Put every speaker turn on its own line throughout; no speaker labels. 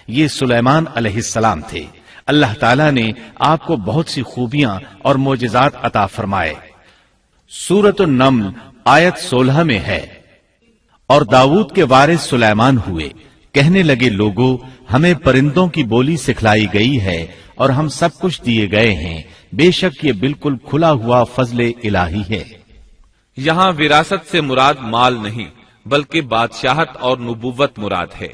یہ سلیمان علیہ السلام تھے۔ اللہ تعالیٰ نے آپ کو بہت سی خوبیاں اور معجزات عطا فرمائے۔ سورۃ النمل آیت 16 میں ہے، اور داؤد کے وارث سلیمان ہوئے، کہنے لگے لوگوں ہمیں پرندوں کی بولی سکھلائی گئی ہے اور ہم سب کچھ دیے گئے ہیں، بے شک یہ بالکل کھلا ہوا فضل الہی ہے۔
یہاں وراثت سے مراد مال نہیں بلکہ بادشاہت اور نبوت مراد ہے۔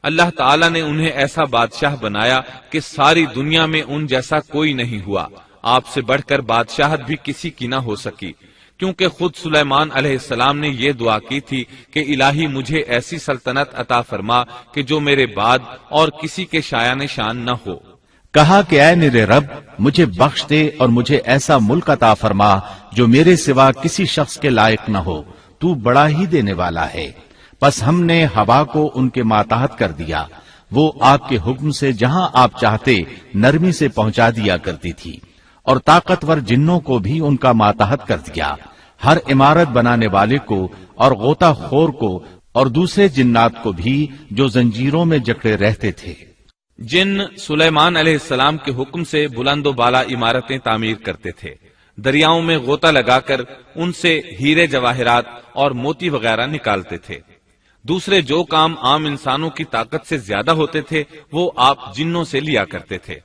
اللہ تعالیٰ نے انہیں ایسا بادشاہ بنایا کہ ساری دنیا میں ان جیسا کوئی نہیں ہوا، آپ سے بڑھ کر بادشاہت بھی کسی کی نہ ہو سکی، کیونکہ خود سلیمان علیہ السلام نے یہ دعا کی تھی کہ الہی مجھے ایسی سلطنت عطا فرما کہ جو میرے بعد اور کسی کے شایان شان نہ ہو۔
کہا کہ اے میرے رب مجھے بخش دے اور مجھے ایسا ملک عطا فرما جو میرے سوا کسی شخص کے لائق نہ ہو، تو بڑا ہی دینے والا ہے۔ پس ہم نے ہوا کو ان کے ماتحت کر دیا، وہ آپ کے حکم سے جہاں آپ چاہتے نرمی سے پہنچا دیا کرتی تھی، اور طاقتور جنوں کو بھی ان کا ماتحت کر دیا، ہر عمارت بنانے والے کو اور غوطہ خور کو اور دوسرے جنات کو بھی جو زنجیروں میں جکڑے رہتے تھے۔
جن سلیمان علیہ السلام کے حکم سے بلند و بالا عمارتیں تعمیر کرتے تھے، دریاؤں میں غوطہ لگا کر ان سے ہیرے جواہرات اور موتی وغیرہ نکالتے تھے۔ دوسرے جو کام عام انسانوں کی طاقت سے زیادہ ہوتے تھے وہ آپ جنوں سے لیا کرتے تھے۔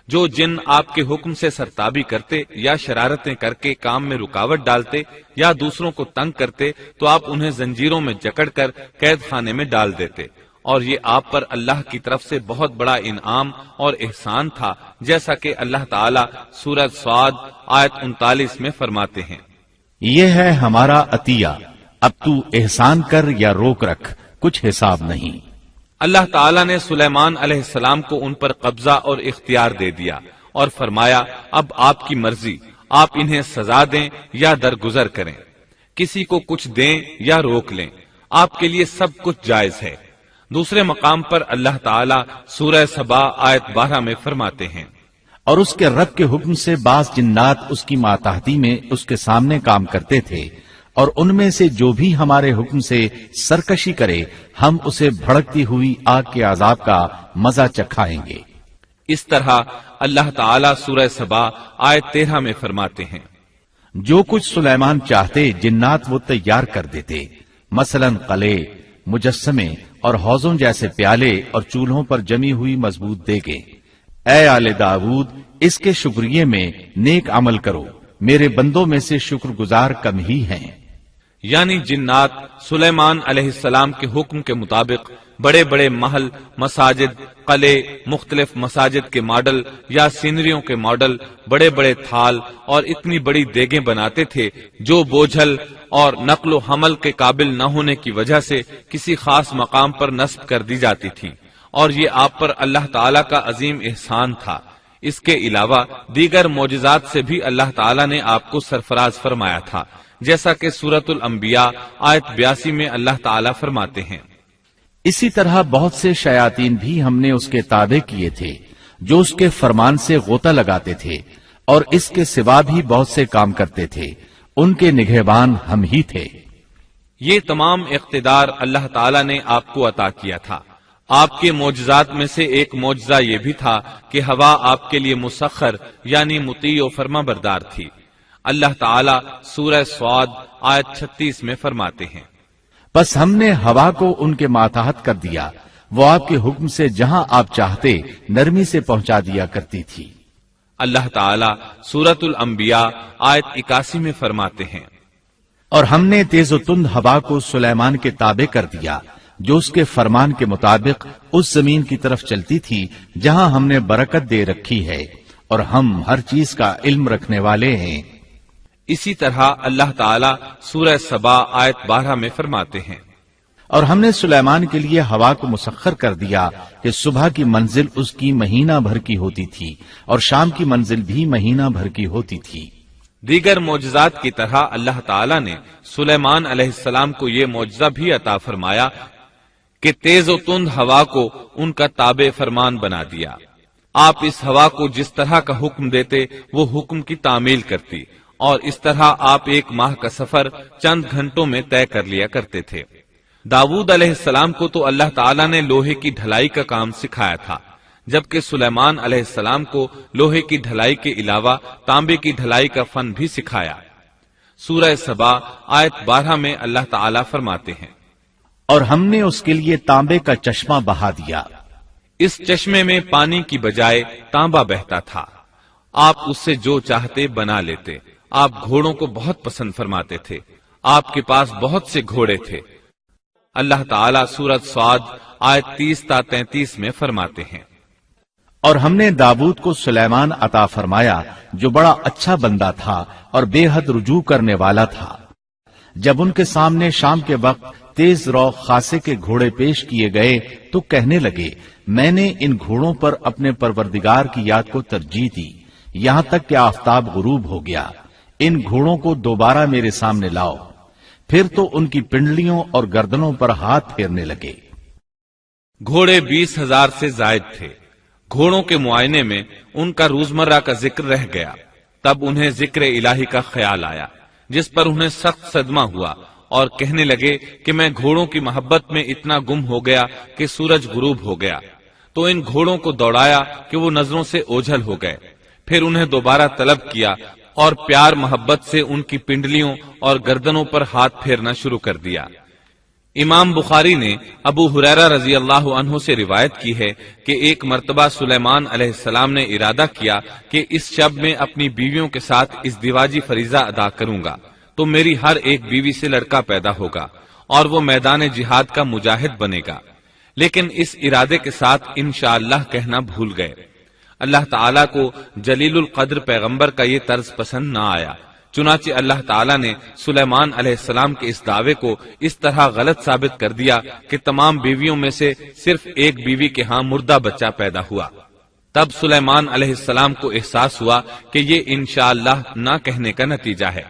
جو جن آپ کے حکم سے سرتابی کرتے یا شرارتیں کر کے کام میں رکاوٹ ڈالتے یا دوسروں کو تنگ کرتے تو آپ انہیں زنجیروں میں جکڑ کر قید خانے میں ڈال دیتے، اور یہ آپ پر اللہ کی طرف سے بہت بڑا انعام اور احسان تھا، جیسا کہ اللہ تعالیٰ سورۃ صاد آیت 39 میں فرماتے ہیں،
یہ ہے ہمارا عطیہ، اب تو احسان کر یا روک رکھ، کچھ حساب نہیں۔
اللہ تعالیٰ نے سلیمان علیہ السلام کو ان پر قبضہ اور اختیار دے دیا اور فرمایا اب آپ کی مرضی، آپ انہیں سزا دیں یا درگزر کریں، کسی کو کچھ دیں یا روک لیں، آپ کے لیے سب کچھ جائز ہے۔ دوسرے مقام پر اللہ تعالیٰ سورہ سبا آیت 12 میں فرماتے ہیں،
اور اس کے رب کے حکم سے بعض جنات اس کی ماتحتی میں اس کے سامنے کام کرتے تھے، اور ان میں سے جو بھی ہمارے حکم سے سرکشی کرے ہم اسے بھڑکتی ہوئی آگ کے عذاب کا مزہ چکھائیں گے۔
اس طرح اللہ تعالیٰ سورہ سبا آیت 13 میں فرماتے ہیں،
جو کچھ سلیمان چاہتے جنات وہ تیار کر دیتے، مثلاً قلعے، مجسمے اور حوضوں جیسے پیالے اور چولہوں پر جمی ہوئی مضبوط دیگیں۔ اے آل داؤد اس کے شکریہ میں نیک عمل کرو، میرے بندوں میں سے شکر گزار کم ہی ہیں۔
یعنی جنات سلیمان علیہ السلام کے حکم کے مطابق بڑے بڑے محل، مساجد، قلعے، مختلف مساجد کے ماڈل یا سینریوں کے ماڈل، بڑے بڑے تھال اور اتنی بڑی دیگیں بناتے تھے جو بوجھل اور نقل و حمل کے قابل نہ ہونے کی وجہ سے کسی خاص مقام پر نصب کر دی جاتی تھی، اور یہ آپ پر اللہ تعالیٰ کا عظیم احسان تھا۔ اس کے علاوہ دیگر معجزات سے بھی اللہ تعالیٰ نے آپ کو سرفراز فرمایا تھا، جیسا کہ سورۃ الانبیاء آیت 82 میں اللہ تعالیٰ فرماتے ہیں،
اسی طرح بہت سے شیاطین بھی ہم نے اس کے تابع کیے تھے جو اس کے فرمان سے غوطہ لگاتے تھے، اور اس کے سوا بھی بہت سے کام کرتے تھے، ان کے نگہبان ہم ہی تھے۔
یہ تمام اقتدار اللہ تعالیٰ نے آپ کو عطا کیا تھا۔ آپ کے معجزات میں سے ایک معجزہ یہ بھی تھا کہ ہوا آپ کے لیے مسخر یعنی مطیع و فرما بردار تھی۔ اللہ تعالیٰ سورہ صاد آیت 36 میں فرماتے ہیں،
بس ہم نے ہوا کو ان کے ماتحت کر دیا، وہ آپ کے حکم سے جہاں آپ چاہتے نرمی سے پہنچا دیا کرتی تھی۔
اللہ تعالیٰ سورۃ الانبیاء آیت 81 میں فرماتے ہیں،
اور ہم نے تیز و تند ہوا کو سلیمان کے تابع کر دیا جو اس کے فرمان کے مطابق اس زمین کی طرف چلتی تھی جہاں ہم نے برکت دے رکھی ہے، اور ہم ہر چیز کا علم رکھنے والے ہیں۔
اسی طرح اللہ تعالیٰ سورہ سبا آیت 12 میں فرماتے ہیں،
اور ہم نے سلیمان کے لیے ہوا کو مسخر کر دیا کہ صبح کی منزل اس کی مہینہ بھر کی ہوتی تھی اور شام کی منزل بھی مہینہ بھر کی ہوتی تھی۔
دیگر معجزات کی طرح اللہ تعالیٰ نے سلیمان علیہ السلام کو یہ معجزہ بھی عطا فرمایا کہ تیز و تند ہوا کو ان کا تابع فرمان بنا دیا۔ آپ اس ہوا کو جس طرح کا حکم دیتے وہ حکم کی تعمیل کرتی، اور اس طرح آپ ایک ماہ کا سفر چند گھنٹوں میں طے کر لیا کرتے تھے۔ داود علیہ السلام کو تو اللہ تعالیٰ نے لوہے کی ڈھلائی کا کام سکھایا تھا، جبکہ سلیمان علیہ السلام کو لوہے کی ڈھلائی کے علاوہ تانبے کی ڈھلائی کا فن بھی سکھایا۔ سورہ سبا آیت 12 میں اللہ تعالیٰ فرماتے ہیں،
اور ہم نے اس کے لیے تانبے کا چشمہ بہا دیا۔
اس چشمے میں پانی کی بجائے تانبا بہتا تھا، آپ اس سے جو چاہتے بنا لیتے۔ آپ گھوڑوں کو بہت پسند فرماتے تھے، آپ کے پاس بہت سے گھوڑے تھے۔ اللہ تعالیٰ سورۃ صاد آیت 30 تا 33 میں فرماتے ہیں،
اور ہم نے داود کو سلیمان عطا فرمایا جو بڑا اچھا بندہ تھا اور بے حد رجوع کرنے والا تھا۔ جب ان کے سامنے شام کے وقت تیز رو خاصے کے گھوڑے پیش کیے گئے تو کہنے لگے، میں نے ان گھوڑوں پر اپنے پروردگار کی یاد کو ترجیح دی، یہاں تک کہ آفتاب غروب ہو گیا۔ ان گھوڑوں کو دوبارہ میرے سامنے لاؤ۔ پھر تو ان کی پنڈلیوں اور گردنوں پر ہاتھ پھیرنے لگے۔
گھوڑے 20,000 سے زائد تھے۔ گھوڑوں کے معائنے میں ان کا روزمرہ کا ذکر رہ گیا، تب انہیں ذکر الہی کا خیال آیا، جس پر انہیں سخت صدمہ ہوا اور کہنے لگے کہ میں گھوڑوں کی محبت میں اتنا گم ہو گیا کہ سورج غروب ہو گیا۔ تو ان گھوڑوں کو دوڑایا کہ وہ نظروں سے اوجھل ہو گئے، پھر انہیں دوبارہ طلب کیا اور پیار محبت سے ان کی پنڈلیوں اور گردنوں پر ہاتھ پھیرنا شروع کر دیا۔ امام بخاری نے ابو ہریرہ رضی اللہ عنہ سے روایت کی ہے کہ ایک مرتبہ سلیمان علیہ السلام نے ارادہ کیا کہ اس شب میں اپنی بیویوں کے ساتھ ازدواجی فریضہ ادا کروں گا تو میری ہر ایک بیوی سے لڑکا پیدا ہوگا اور وہ میدان جہاد کا مجاہد بنے گا، لیکن اس ارادے کے ساتھ انشاءاللہ کہنا بھول گئے۔ اللہ تعالیٰ کو جلیل القدر پیغمبر کا یہ طرز پسند نہ آیا، چنانچہ اللہ تعالیٰ نے سلیمان علیہ السلام کے اس دعوے کو اس طرح غلط ثابت کر دیا کہ تمام بیویوں میں سے صرف ایک بیوی کے ہاں مردہ بچہ پیدا ہوا۔ تب سلیمان علیہ السلام کو احساس ہوا کہ یہ انشاءاللہ نہ کہنے کا نتیجہ ہے،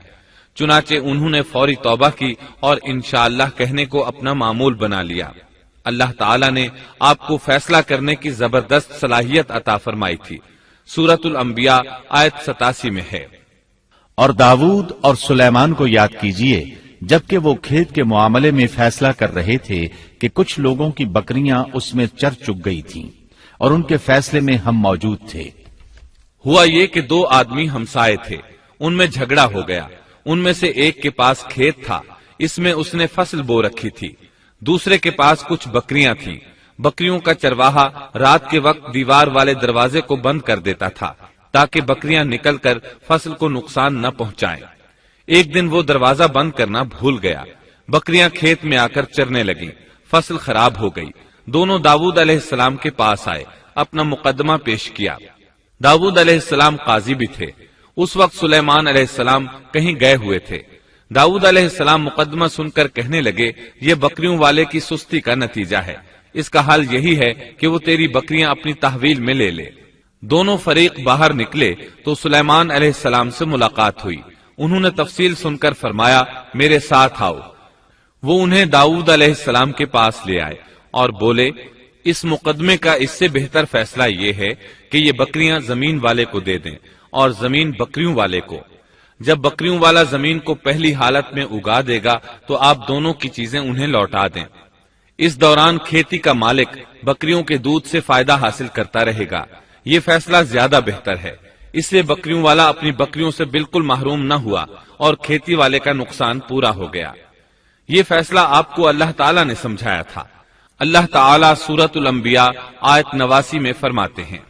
چنانچہ انہوں نے فوری توبہ کی اور انشاءاللہ کہنے کو اپنا معمول بنا لیا۔ اللہ تعالیٰ نے آپ کو فیصلہ کرنے کی زبردست صلاحیت عطا فرمائی تھی۔ سورۃ الانبیاء آیت 87 میں ہے،
اور داود اور سلیمان کو یاد کیجئے جبکہ وہ کھیت کے معاملے میں فیصلہ کر رہے تھے کہ کچھ لوگوں کی بکریاں اس میں چر چگ گئی تھیں اور ان کے فیصلے میں ہم موجود تھے۔
ہوا یہ کہ دو آدمی ہمسائے تھے، ان میں جھگڑا ہو گیا۔ ان میں سے ایک کے پاس کھیت تھا، اس میں اس نے فصل بو رکھی تھی، دوسرے کے پاس کچھ بکریاں تھیں۔ بکریوں کا چرواہا رات کے وقت دیوار والے دروازے کو بند کر دیتا تھا تاکہ بکریاں نکل کر فصل کو نقصان نہ پہنچائیں۔ ایک دن وہ دروازہ بند کرنا بھول گیا، بکریاں کھیت میں آ کر چرنے لگیں، فصل خراب ہو گئی۔ دونوں داود علیہ السلام کے پاس آئے، اپنا مقدمہ پیش کیا۔ داود علیہ السلام قاضی بھی تھے۔ اس وقت سلیمان علیہ السلام کہیں گئے ہوئے تھے۔ داود علیہ السلام مقدمہ سن کر کہنے لگے، یہ بکریوں والے کی سستی کا نتیجہ ہے، اس کا حل یہی ہے کہ وہ تیری بکریاں اپنی تحویل میں لے لے۔ دونوں فریق باہر نکلے تو سلیمان علیہ السلام سے ملاقات ہوئی۔ انہوں نے تفصیل سن کر فرمایا، میرے ساتھ آؤ۔ وہ انہیں داود علیہ السلام کے پاس لے آئے اور بولے، اس مقدمے کا اس سے بہتر فیصلہ یہ ہے کہ یہ بکریاں زمین والے کو دے دیں اور زمین بکریوں والے کو۔ جب بکریوں والا زمین کو پہلی حالت میں اگا دے گا تو آپ دونوں کی چیزیں انہیں لوٹا دیں۔ اس دوران کھیتی کا مالک بکریوں کے دودھ سے فائدہ حاصل کرتا رہے گا، یہ فیصلہ زیادہ بہتر ہے۔ اس لیے بکریوں والا اپنی بکریوں سے بالکل محروم نہ ہوا اور کھیتی والے کا نقصان پورا ہو گیا۔ یہ فیصلہ آپ کو اللہ تعالیٰ نے سمجھایا تھا۔ اللہ تعالیٰ سورۃ الانبیاء آیت 89 میں فرماتے ہیں،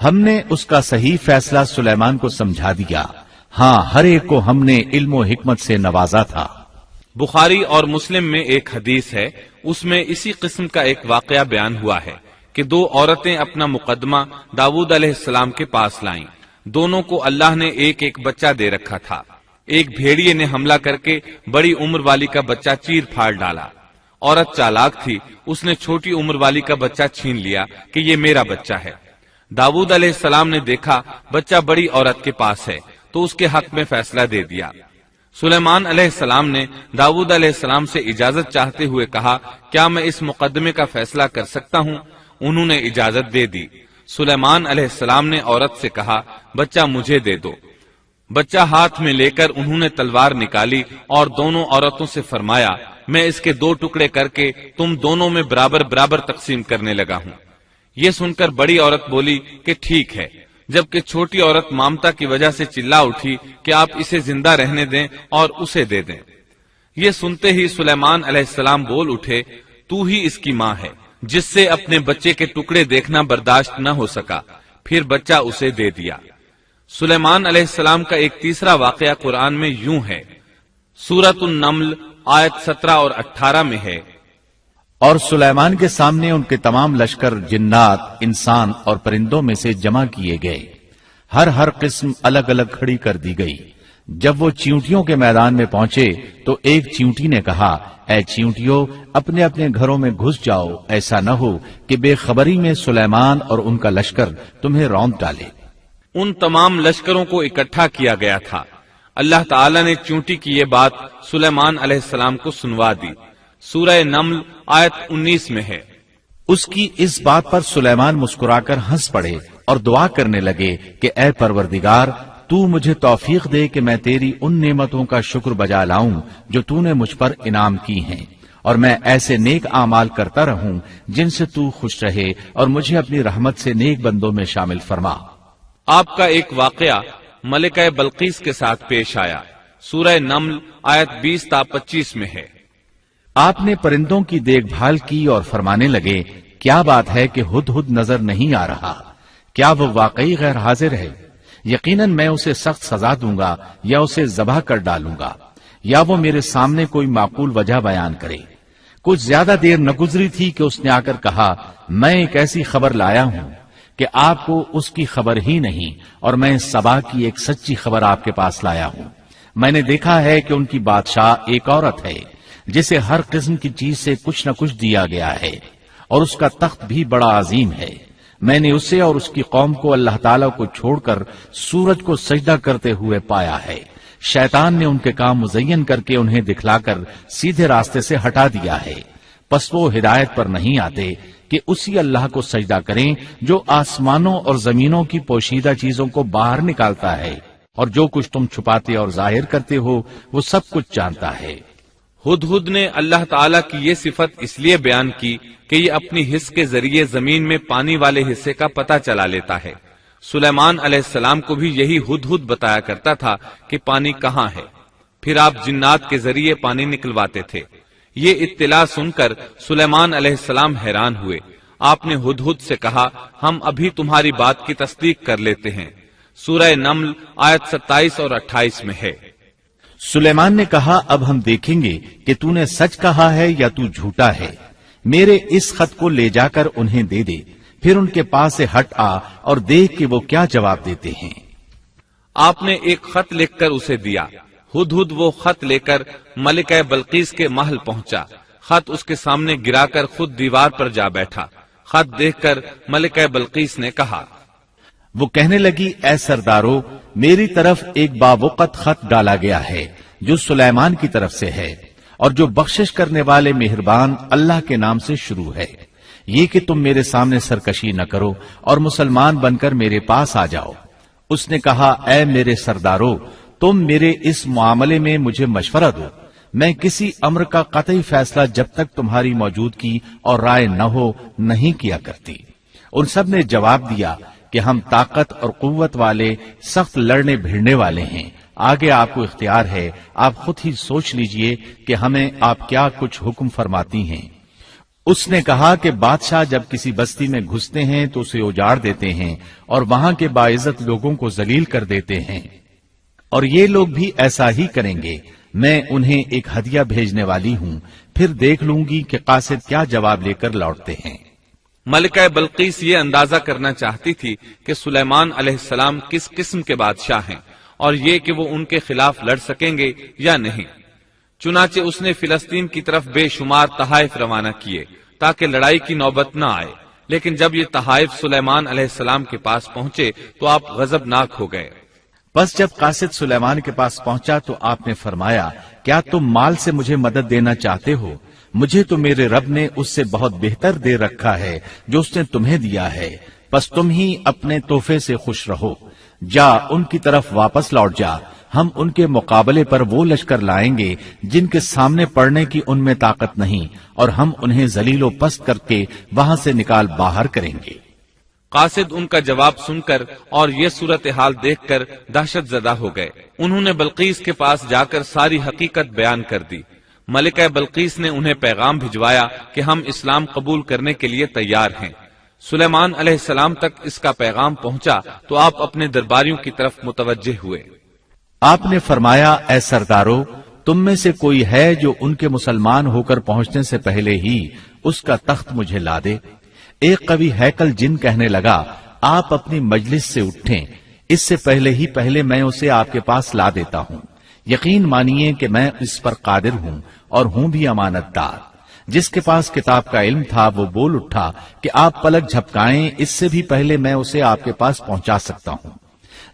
ہم نے اس کا صحیح فیصلہ سلیمان کو سمجھا دیا، ہاں ہر ایک کو ہم نے علم و حکمت سے نوازا تھا۔
بخاری اور مسلم میں ایک حدیث ہے، اس میں اسی قسم کا ایک واقعہ بیان ہوا ہے کہ دو عورتیں اپنا مقدمہ داود علیہ السلام کے پاس لائیں۔ دونوں کو اللہ نے ایک ایک بچہ دے رکھا تھا۔ ایک بھیڑیے نے حملہ کر کے بڑی عمر والی کا بچہ چیر پھاڑ ڈالا۔ عورت چالاک تھی، اس نے چھوٹی عمر والی کا بچہ چھین لیا کہ یہ میرا بچہ ہے۔ داود علیہ السلام نے دیکھا بچہ بڑی عورت کے پاس ہے تو اس کے حق میں فیصلہ دے دیا۔ سلیمان علیہ السلام نے داود علیہ السلام سے اجازت چاہتے ہوئے کہا، کیا میں اس مقدمے کا فیصلہ کر سکتا ہوں؟ انہوں نے اجازت دے دی۔ سلیمان علیہ السلام نے عورت سے کہا، بچہ مجھے دے دو۔ بچہ ہاتھ میں لے کر انہوں نے تلوار نکالی اور دونوں عورتوں سے فرمایا میں اس کے 2 ٹکڑے کر کے تم دونوں میں برابر برابر تقسیم کرنے لگا ہوں۔ یہ سن کر بڑی عورت بولی کہ ٹھیک ہے، جبکہ چھوٹی عورت مامتا کی وجہ سے چلا اٹھی کہ آپ اسے زندہ رہنے دیں اور اسے دے دیں۔ یہ سنتے ہی سلیمان علیہ السلام بول اٹھے تو ہی اس کی ماں ہے، جس سے اپنے بچے کے ٹکڑے دیکھنا برداشت نہ ہو سکا، پھر بچہ اسے دے دیا۔ سلیمان علیہ السلام کا ایک تیسرا واقعہ قرآن میں یوں ہے، سورۃ النمل آیت 17 اور 18 میں ہے،
اور سلیمان کے سامنے ان کے تمام لشکر جنات، انسان اور پرندوں میں سے جمع کیے گئے، ہر قسم الگ الگ کھڑی کر دی گئی۔ جب وہ چیونٹیوں کے میدان میں پہنچے تو ایک چیونٹی نے کہا اے چیونٹیوں اپنے اپنے گھروں میں گھس جاؤ، ایسا نہ ہو کہ بے خبری میں سلیمان اور ان کا لشکر تمہیں روند ڈالے۔
ان تمام لشکروں کو اکٹھا کیا گیا تھا۔ اللہ تعالی نے چیونٹی کی یہ بات سلیمان علیہ السلام کو سنوا دی۔ سورہ نمل آیت 19 میں ہے،
اس کی اس بات پر سلیمان مسکرا کر ہنس پڑے اور دعا کرنے لگے کہ اے پروردگار تو مجھے توفیق دے کہ میں تیری ان نعمتوں کا شکر بجا لاؤں جو تو نے مجھ پر انعام کی ہیں، اور میں ایسے نیک اعمال کرتا رہوں جن سے تو خوش رہے، اور مجھے اپنی رحمت سے نیک بندوں میں شامل فرما۔
آپ کا ایک واقعہ ملکہ بلقیس کے ساتھ پیش آیا۔ سورہ نمل آیت 20 تا 25 میں ہے،
آپ نے پرندوں کی دیکھ بھال کی اور فرمانے لگے کیا بات ہے کہ ہدہد نظر نہیں آ رہا، کیا وہ واقعی غیر حاضر ہے؟ یقیناً میں اسے سخت سزا دوں گا یا اسے ذبح کر ڈالوں گا، یا وہ میرے سامنے کوئی معقول وجہ بیان کرے۔ کچھ زیادہ دیر نہ گزری تھی کہ اس نے آ کر کہا میں ایک ایسی خبر لایا ہوں کہ آپ کو اس کی خبر ہی نہیں، اور میں سبا کی ایک سچی خبر آپ کے پاس لایا ہوں۔ میں نے دیکھا ہے کہ ان کی بادشاہ ایک عورت ہے جسے ہر قسم کی چیز سے کچھ نہ کچھ دیا گیا ہے، اور اس کا تخت بھی بڑا عظیم ہے۔ میں نے اسے اور اس کی قوم کو اللہ تعالیٰ کو چھوڑ کر سورج کو سجدہ کرتے ہوئے پایا ہے۔ شیطان نے ان کے کام مزین کر کے انہیں دکھلا کر سیدھے راستے سے ہٹا دیا ہے، پس وہ ہدایت پر نہیں آتے کہ اسی اللہ کو سجدہ کریں جو آسمانوں اور زمینوں کی پوشیدہ چیزوں کو باہر نکالتا ہے، اور جو کچھ تم چھپاتے اور ظاہر کرتے ہو وہ سب کچھ جانتا ہے۔
ہدہد نے اللہ تعالیٰ کی یہ صفت اس لیے بیان کی کہ یہ اپنی حس کے ذریعے زمین میں پانی والے حصے کا پتہ چلا لیتا ہے۔ سلیمان علیہ السلام کو بھی یہی ہدہد بتایا کرتا تھا کہ پانی کہاں ہے، پھر آپ جنات کے ذریعے پانی نکلواتے تھے۔ یہ اطلاع سن کر سلیمان علیہ السلام حیران ہوئے۔ آپ نے ہدہد سے کہا ہم ابھی تمہاری بات کی تصدیق کر لیتے ہیں۔ سورہ نمل آیت 27 اور 28 میں ہے،
سلیمان نے کہا اب ہم دیکھیں گے کہ تو نے سچ کہا ہے یا تو جھوٹا ہے۔ میرے اس خط کو لے جا کر انہیں دے دے، پھر ان کے پاس سے ہٹ آ اور دیکھ کہ وہ کیا جواب دیتے ہیں۔
آپ نے ایک خط لکھ کر اسے دیا۔ ہدہد وہ خط لے کر ملکہ بلقیس کے محل پہنچا۔ خط اس کے سامنے گرا کر خود دیوار پر جا بیٹھا۔ خط دیکھ کر ملکہ بلقیس نے کہا،
وہ کہنے لگی اے سردارو میری طرف ایک باوقت خط ڈالا گیا ہے جو سلیمان کی طرف سے ہے، اور جو بخشش کرنے والے مہربان اللہ کے نام سے شروع ہے، یہ کہ تم میرے سامنے سرکشی نہ کرو اور مسلمان بن کر میرے پاس آ جاؤ۔ اس نے کہا اے میرے سردارو تم میرے اس معاملے میں مجھے مشورہ دو، میں کسی امر کا قطعی فیصلہ جب تک تمہاری موجودگی اور رائے نہ ہو نہیں کیا کرتی۔ ان سب نے جواب دیا کہ ہم طاقت اور قوت والے، سخت لڑنے بھیڑنے والے ہیں، آگے آپ کو اختیار ہے، آپ خود ہی سوچ لیجئے کہ ہمیں آپ کیا کچھ حکم فرماتی ہیں۔ اس نے کہا کہ بادشاہ جب کسی بستی میں گھستے ہیں تو اسے اجاڑ دیتے ہیں اور وہاں کے باعزت لوگوں کو ذلیل کر دیتے ہیں، اور یہ لوگ بھی ایسا ہی کریں گے۔ میں انہیں ایک ہدیہ بھیجنے والی ہوں، پھر دیکھ لوں گی کہ قاصد کیا جواب لے کر لوٹتے ہیں۔
ملکہ بلقیس یہ اندازہ کرنا چاہتی تھی کہ سلیمان علیہ السلام کس قسم کے بادشاہ ہیں، اور یہ کہ وہ ان کے خلاف لڑ سکیں گے یا نہیں۔ چنانچہ اس نے فلسطین کی طرف بے شمار تحائف روانہ کیے تاکہ لڑائی کی نوبت نہ آئے، لیکن جب یہ تحائف سلیمان علیہ السلام کے پاس پہنچے تو آپ غضبناک ہو گئے۔
بس جب قاصد سلیمان کے پاس پہنچا تو آپ نے فرمایا کیا تم مال سے مجھے مدد دینا چاہتے ہو؟ مجھے تو میرے رب نے اس سے بہت بہتر دے رکھا ہے جو اس نے تمہیں دیا ہے۔ بس تم ہی اپنے تحفے سے خوش رہو. جا ان کی طرف واپس لوٹ جا. ہم ان کے مقابلے پر وہ لشکر لائیں گے جن کے سامنے پڑنے کی ان میں طاقت نہیں، اور ہم انہیں ذلیل و پست کر کے وہاں سے نکال باہر کریں گے.
قاصد ان کا جواب سن کر اور یہ صورتحال دیکھ کر دہشت زدہ ہو گئے. انہوں نے بلقیس کے پاس جا کر ساری حقیقت بیان کر دی. ملکہ بلقیس نے انہیں پیغام بھجوایا کہ ہم اسلام قبول کرنے کے لیے تیار ہیں. سلیمان علیہ السلام تک اس کا پیغام پہنچا تو آپ اپنے درباریوں کی طرف متوجہ ہوئے.
آپ نے فرمایا، اے سردارو، تم میں سے کوئی ہے جو ان کے مسلمان ہو کر پہنچنے سے پہلے ہی اس کا تخت مجھے لا دے؟ ایک قوی ہیکل جن کہنے لگا، آپ اپنی مجلس سے اٹھیں، اس سے پہلے میں اسے آپ کے پاس لا دیتا ہوں. یقین مانیے کہ میں اس پر قادر ہوں اور ہوں بھی امانت دار. جس کے پاس کتاب کا علم تھا وہ بول اٹھا کہ آپ پلک جھپکائیں، اس سے بھی پہلے میں اسے آپ کے پاس پہنچا سکتا ہوں.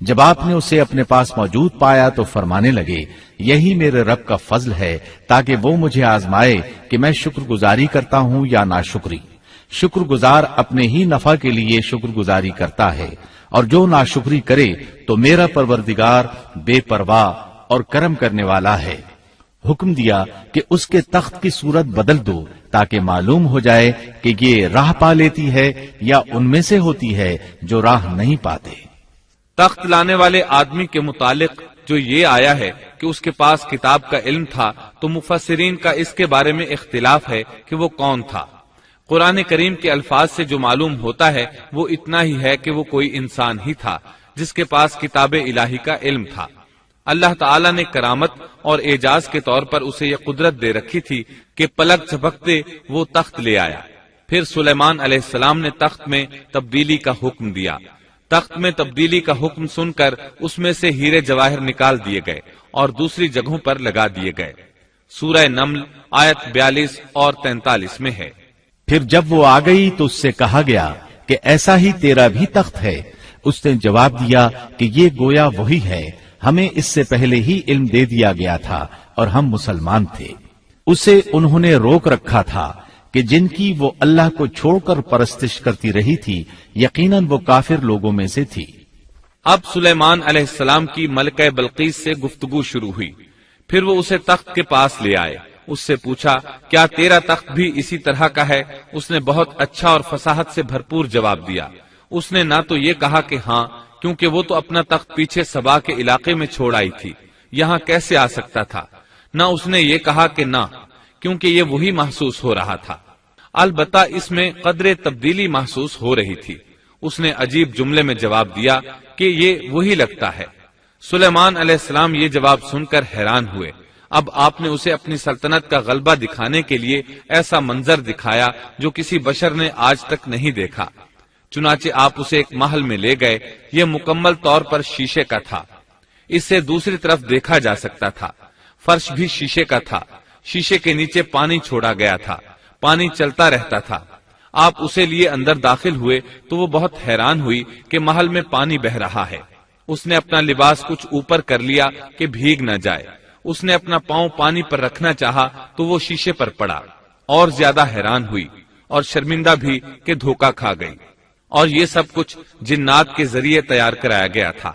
جب آپ نے اسے اپنے پاس موجود پایا تو فرمانے لگے، یہی میرے رب کا فضل ہے تاکہ وہ مجھے آزمائے کہ میں شکر گزاری کرتا ہوں یا ناشکری. شکر گزار اپنے ہی نفع کے لیے شکر گزاری کرتا ہے، اور جو ناشکری کرے تو میرا پروردگار بے پرواہ اور کرم کرنے والا ہے. حکم دیا کہ اس کے تخت کی صورت بدل دو تاکہ معلوم ہو جائے کہ یہ راہ پا لیتی ہے یا ان میں سے ہوتی ہے جو راہ نہیں پاتے.
تخت لانے والے آدمی کے متعلق جو یہ آیا ہے کہ اس کے پاس کتاب کا علم تھا، تو مفسرین کا اس کے بارے میں اختلاف ہے کہ وہ کون تھا. قرآن کریم کے الفاظ سے جو معلوم ہوتا ہے وہ اتنا ہی ہے کہ وہ کوئی انسان ہی تھا جس کے پاس کتاب الہی کا علم تھا. اللہ تعالیٰ نے کرامت اور اعجاز کے طور پر اسے یہ قدرت دے رکھی تھی کہ پلک جھپکتے وہ تخت لے آیا. پھر سلیمان علیہ السلام نے تخت میں تبدیلی کا حکم دیا. تخت میں تبدیلی کا حکم سن کر اس میں سے ہیرے جواہر نکال دیے گئے اور دوسری جگہوں پر لگا دیے گئے. سورہ نمل آیت 42 اور 43 میں ہے.
پھر جب وہ آ گئی تو اس سے کہا گیا کہ ایسا ہی تیرا بھی تخت ہے. اس نے جواب دیا کہ یہ گویا وہی ہے، ہمیں اس سے پہلے ہی علم دے دیا گیا تھا اور ہم مسلمان تھے. اسے انہوں نے روک رکھا تھا کہ جن کی وہ اللہ کو چھوڑ کر پرستش کرتی رہی تھی، یقیناً وہ کافر لوگوں میں سے تھی.
اب سلیمان علیہ السلام کی ملکہ بلقیس سے گفتگو شروع ہوئی. پھر وہ اسے تخت کے پاس لے آئے. اس سے پوچھا، کیا تیرا تخت بھی اسی طرح کا ہے؟ اس نے بہت اچھا اور فصاحت سے بھرپور جواب دیا. اس نے نہ تو یہ کہا کہ ہاں، کیونکہ وہ تو اپنا تخت پیچھے سبا کے علاقے میں چھوڑ آئی تھی، یہاں کیسے آ سکتا تھا. نہ اس نے یہ کہا کہ نہ، کیونکہ یہ وہی محسوس ہو رہا تھا. البتہ اس میں قدر تبدیلی محسوس ہو رہی تھی. اس نے عجیب جملے میں جواب دیا کہ یہ وہی لگتا ہے. سلیمان علیہ السلام یہ جواب سن کر حیران ہوئے. اب آپ نے اسے اپنی سلطنت کا غلبہ دکھانے کے لیے ایسا منظر دکھایا جو کسی بشر نے آج تک نہیں دیکھا. چنانچہ آپ اسے ایک محل میں لے گئے. یہ مکمل طور پر شیشے کا تھا. اس سے دوسری طرف دیکھا جا سکتا تھا. فرش بھی شیشے کا تھا. شیشے کے نیچے پانی چھوڑا گیا تھا. پانی چلتا رہتا تھا. آپ اسے لیے اندر داخل ہوئے تو وہ بہت حیران ہوئی کہ محل میں پانی بہ رہا ہے. اس نے اپنا لباس کچھ اوپر کر لیا کہ بھیگ نہ جائے. اس نے اپنا پاؤں پانی پر رکھنا چاہا تو وہ شیشے پر پڑا. اور زیادہ حیران ہوئی اور شرمندہ بھی کہ دھوکہ کھا گئی. اور یہ سب کچھ جنات کے ذریعے تیار کرایا گیا تھا.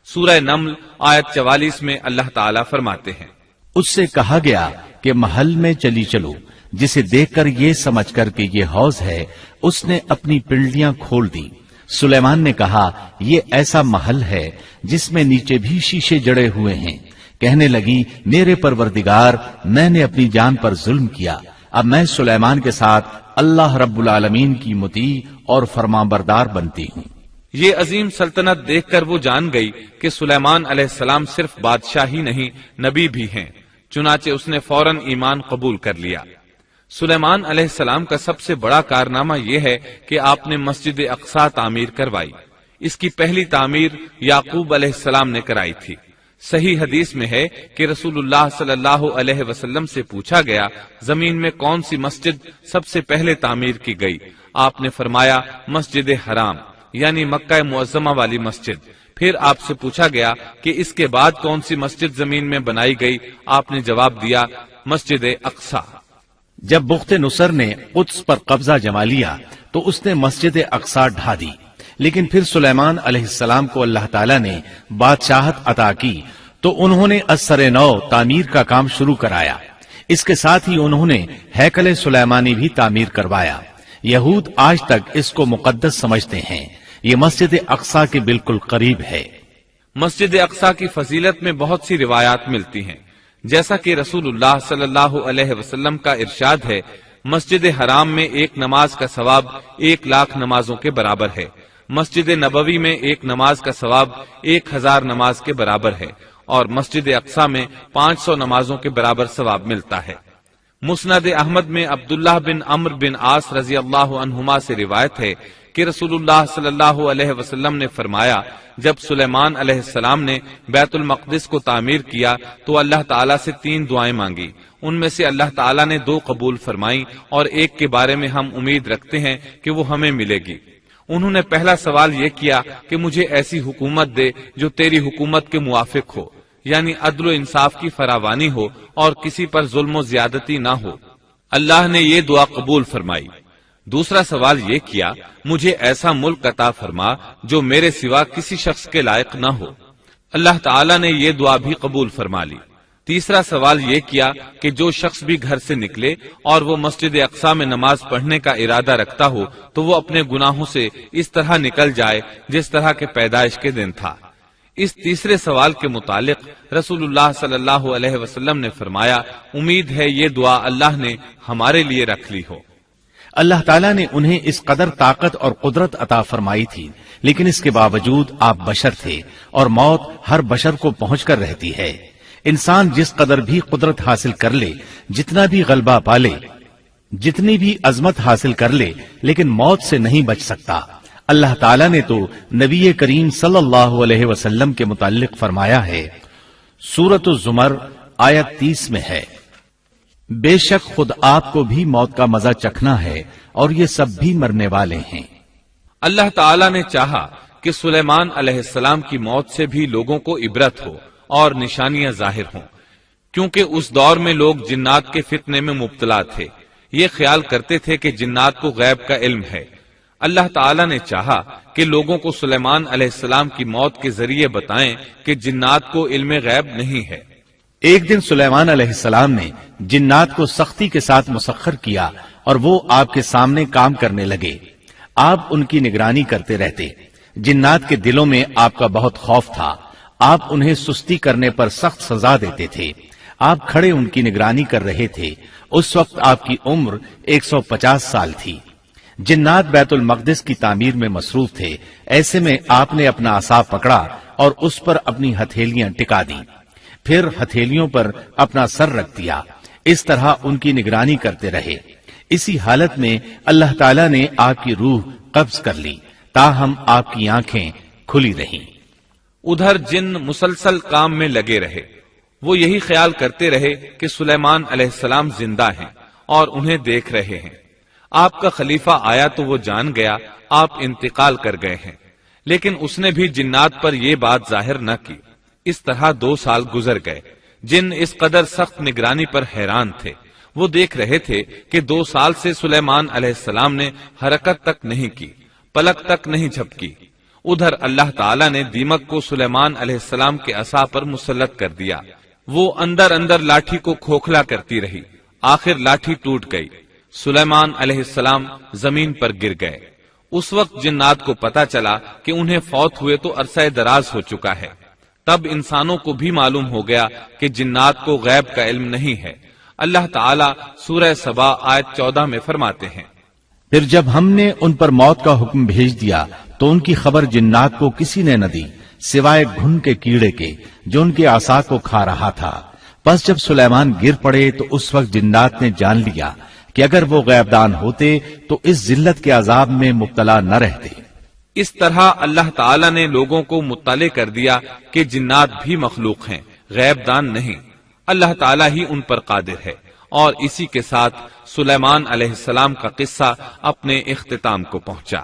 سورہ نمل آیت 44 میں اللہ تعالیٰ فرماتے ہیں،
اس سے کہا گیا کہ محل میں چلی چلو، جسے دیکھ کر یہ سمجھ کر کہ یہ حوض ہے، اس نے اپنی پنڈلیاں کھول دی. سلیمان نے کہا، یہ ایسا محل ہے جس میں نیچے بھی شیشے جڑے ہوئے ہیں. کہنے لگی، میرے پروردگار، میں نے اپنی جان پر ظلم کیا. اب میں سلیمان کے ساتھ اللہ رب العالمین کی مطیع اور فرمانبردار بنتی ہوں.
یہ عظیم سلطنت دیکھ کر وہ جان گئی کہ سلیمان علیہ السلام صرف بادشاہ ہی نہیں، نبی بھی ہیں. چنانچہ اس نے فوراً ایمان قبول کر لیا. سلیمان علیہ السلام کا سب سے بڑا کارنامہ یہ ہے کہ آپ نے مسجد اقصی تعمیر کروائی. اس کی پہلی تعمیر یعقوب علیہ السلام نے کرائی تھی. صحیح حدیث میں ہے کہ رسول اللہ صلی اللہ علیہ وسلم سے پوچھا گیا، زمین میں کون سی مسجد سب سے پہلے تعمیر کی گئی؟ آپ نے فرمایا، مسجد حرام، یعنی مکہ معظمہ والی مسجد. پھر آپ سے پوچھا گیا کہ اس کے بعد کون سی مسجد زمین میں بنائی گئی؟ آپ نے جواب دیا، مسجد اقصی.
جب بخت نصر نے قدس پر قبضہ جما لیا تو اس نے مسجد اقصی ڈھا دی. لیکن پھر سلیمان علیہ السلام کو اللہ تعالیٰ نے بادشاہت عطا کی تو انہوں نے ازسر نو تعمیر کا کام شروع کرایا۔ اس کے ساتھ ہی انہوں نے ہیکل سلیمانی بھی تعمیر کروایا۔ یہود آج تک اس کو مقدس سمجھتے ہیں۔ یہ مسجد اقصی کے بالکل قریب ہے۔
مسجد اقصی کی فضیلت میں بہت سی روایات ملتی ہیں، جیسا کہ رسول اللہ صلی اللہ علیہ وسلم کا ارشاد ہے، مسجد حرام میں ایک نماز کا ثواب 1,00,000 نمازوں کے برابر ہے، مسجد نبوی میں ایک نماز کا ثواب 1,000 نماز کے برابر ہے، اور مسجد اقصی میں 500 نمازوں کے برابر ثواب ملتا ہے۔ مسند احمد میں عبداللہ بن عمرو بن عاص رضی اللہ عنہما سے روایت ہے کہ رسول اللہ صلی اللہ علیہ وسلم نے فرمایا، جب سلیمان علیہ السلام نے بیت المقدس کو تعمیر کیا تو اللہ تعالیٰ سے 3 دعائیں مانگی، ان میں سے اللہ تعالیٰ نے 2 قبول فرمائیں اور ایک کے بارے میں ہم امید رکھتے ہیں کہ وہ ہمیں ملے گی۔ انہوں نے پہلا سوال یہ کیا کہ مجھے ایسی حکومت دے جو تیری حکومت کے موافق ہو، یعنی عدل و انصاف کی فراوانی ہو اور کسی پر ظلم و زیادتی نہ ہو۔ اللہ نے یہ دعا قبول فرمائی۔ دوسرا سوال یہ کیا، مجھے ایسا ملک عطا فرما جو میرے سوا کسی شخص کے لائق نہ ہو۔ اللہ تعالیٰ نے یہ دعا بھی قبول فرما لی۔ تیسرا سوال یہ کیا کہ جو شخص بھی گھر سے نکلے اور وہ مسجد اقصی میں نماز پڑھنے کا ارادہ رکھتا ہو تو وہ اپنے گناہوں سے اس طرح نکل جائے جس طرح کے پیدائش کے دن تھا۔ اس تیسرے سوال کے متعلق رسول اللہ صلی اللہ علیہ وسلم نے فرمایا، امید ہے یہ دعا اللہ نے ہمارے لیے رکھ لی ہو۔
اللہ تعالیٰ نے انہیں اس قدر طاقت اور قدرت عطا فرمائی تھی، لیکن اس کے باوجود آپ بشر تھے اور موت ہر بشر کو پہنچ کر رہتی ہے۔ انسان جس قدر بھی قدرت حاصل کر لے، جتنا بھی غلبہ پالے، جتنی بھی عظمت حاصل کر لے، لیکن موت سے نہیں بچ سکتا۔ اللہ تعالیٰ نے تو نبی کریم صلی اللہ علیہ وسلم کے متعلق فرمایا ہے، سورۃ الزمر آیت 30 میں ہے، بے شک خود آپ کو بھی موت کا مزہ چکھنا ہے اور یہ سب بھی مرنے والے ہیں۔
اللہ تعالیٰ نے چاہا کہ سلیمان علیہ السلام کی موت سے بھی لوگوں کو عبرت ہو اور نشانیاں ظاہر ہوں، کیونکہ اس دور میں لوگ جنات کے فتنے میں مبتلا تھے۔ یہ خیال کرتے تھے کہ جنات کو غیب کا علم ہے۔ اللہ تعالیٰ نے چاہا کہ لوگوں کو سلیمان علیہ السلام کی موت کے ذریعے بتائیں کہ جنات کو علم غیب نہیں ہے۔
ایک دن سلیمان علیہ السلام نے جنات کو سختی کے ساتھ مسخر کیا اور وہ آپ کے سامنے کام کرنے لگے۔ آپ ان کی نگرانی کرتے رہتے۔ جنات کے دلوں میں آپ کا بہت خوف تھا۔ آپ انہیں سستی کرنے پر سخت سزا دیتے تھے۔ آپ کھڑے ان کی نگرانی کر رہے تھے۔ اس وقت آپ کی عمر 150 سال تھی۔ جنات بیت المقدس کی تعمیر میں مصروف تھے۔ ایسے میں آپ نے اپنا عصا پکڑا اور اس پر اپنی ہتھیلیاں ٹکا دیں، پھر ہتھیلیوں پر اپنا سر رکھ دیا۔ اس طرح ان کی نگرانی کرتے رہے۔ اسی حالت میں اللہ تعالیٰ نے آپ کی روح قبض کر لی، تاہم آپ کی آنکھیں کھلی رہیں۔
ادھر جن مسلسل کام میں لگے رہے۔ وہ یہی خیال کرتے رہے کہ سلیمان علیہ السلام زندہ ہیں اور انہیں دیکھ رہے ہیں۔ آپ کا خلیفہ آیا تو وہ جان گیا آپ انتقال کر گئے ہیں، لیکن اس نے بھی جنات پر یہ بات ظاہر نہ کی۔ اس طرح 2 سال گزر گئے۔ جن اس قدر سخت نگرانی پر حیران تھے۔ وہ دیکھ رہے تھے کہ 2 سال سے سلیمان علیہ السلام نے حرکت تک نہیں کی، پلک تک نہیں جھپکی۔ ادھر اللہ تعالیٰ نے دیمک کو سلیمان علیہ السلام کے عصا پر مسلط کر دیا۔ وہ اندر اندر لاٹھی کو کھوکھلا کرتی رہی۔ آخر لاٹھی ٹوٹ گئی۔ سلیمان علیہ السلام زمین پر گر گئے۔ اس وقت جنات کو پتا چلا کہ انہیں فوت ہوئے تو عرصہ دراز ہو چکا ہے۔ تب انسانوں کو بھی معلوم ہو گیا کہ جنات کو غیب کا علم نہیں ہے۔ اللہ تعالیٰ سورہ سبا آیت 14 میں فرماتے ہیں،
پھر جب ہم نے ان پر موت کا حکم بھیج دیا تو ان کی خبر جنات کو کسی نے نہ دی سوائے گھن کے کیڑے کے جو ان کے عصا کو کھا رہا تھا۔ پس جب سلیمان گر پڑے تو اس وقت جنات نے جان لیا کہ اگر وہ غیب دان ہوتے تو اس ذلت کے عذاب میں مبتلا نہ رہتے۔
اس طرح اللہ تعالیٰ نے لوگوں کو مطلع کر دیا کہ جنات بھی مخلوق ہیں، غیب دان نہیں۔ اللہ تعالیٰ ہی ان پر قادر ہے۔ اور اسی کے ساتھ سلیمان علیہ السلام کا قصہ اپنے اختتام کو پہنچا۔